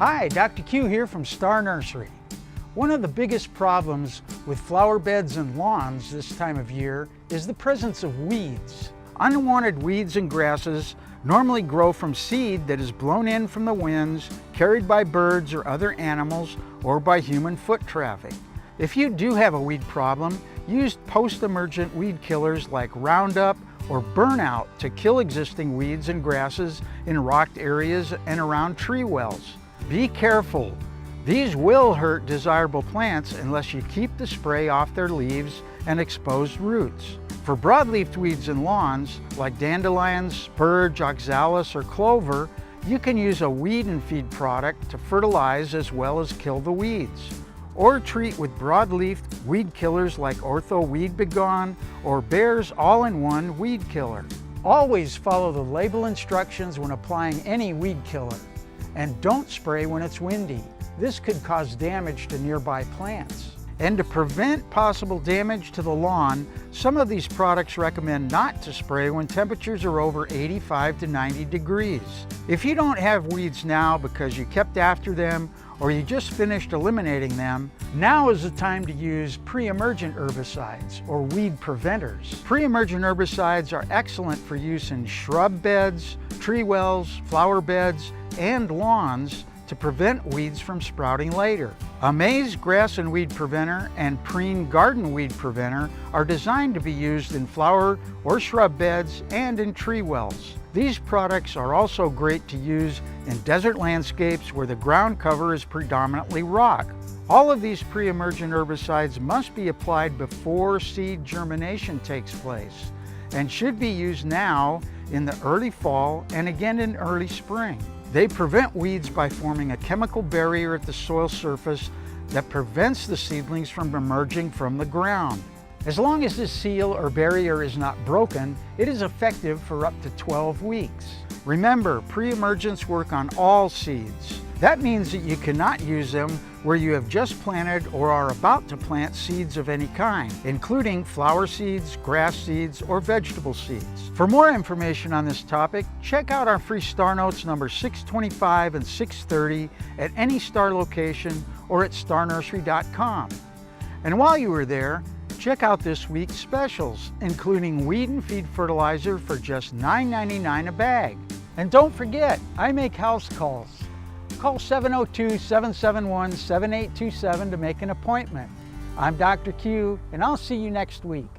Hi, Dr. Q here from Star Nursery. One of the biggest problems with flower beds and lawns this time of year is the presence of weeds. Unwanted weeds and grasses normally grow from seed that is blown in from the winds, carried by birds or other animals, or by human foot traffic. If you do have a weed problem, use post-emergent weed killers like Roundup or Burnout to kill existing weeds and grasses in rocked areas and around tree wells. Be careful. These will hurt desirable plants unless you keep the spray off their leaves and exposed roots. For broadleaf weeds in lawns, like dandelions, spurge, oxalis, or clover, you can use a weed and feed product to fertilize as well as kill the weeds. Or treat with broadleaf weed killers like Ortho Weed Begone or Bayer's all-in-one weed killer. Always follow the label instructions when applying any weed killer. And don't spray when it's windy. This could cause damage to nearby plants. And to prevent possible damage to the lawn, some of these products recommend not to spray when temperatures are over 85 to 90 degrees. If you don't have weeds now because you kept after them or you just finished eliminating them, now is the time to use pre-emergent herbicides or weed preventers. Pre-emergent herbicides are excellent for use in shrub beds, tree wells, flower beds, and lawns to prevent weeds from sprouting later. Amaze Grass and Weed Preventer and Preen Garden Weed Preventer are designed to be used in flower or shrub beds and in tree wells. These products are also great to use in desert landscapes where the ground cover is predominantly rock. All of these pre-emergent herbicides must be applied before seed germination takes place and should be used now in the early fall and again in early spring. They prevent weeds by forming a chemical barrier at the soil surface that prevents the seedlings from emerging from the ground. As long as this seal or barrier is not broken, it is effective for up to 12 weeks. Remember, pre-emergents work on all seeds. That means that you cannot use them where you have just planted or are about to plant seeds of any kind, including flower seeds, grass seeds, or vegetable seeds. For more information on this topic, check out our free Star Notes number 625 and 630 at any Star location or at starnursery.com. And while you are there, check out this week's specials, including weed and feed fertilizer for just $9.99 a bag. And don't forget, I make house calls. Call 702-771-7827 to make an appointment. I'm Dr. Q, and I'll see you next week.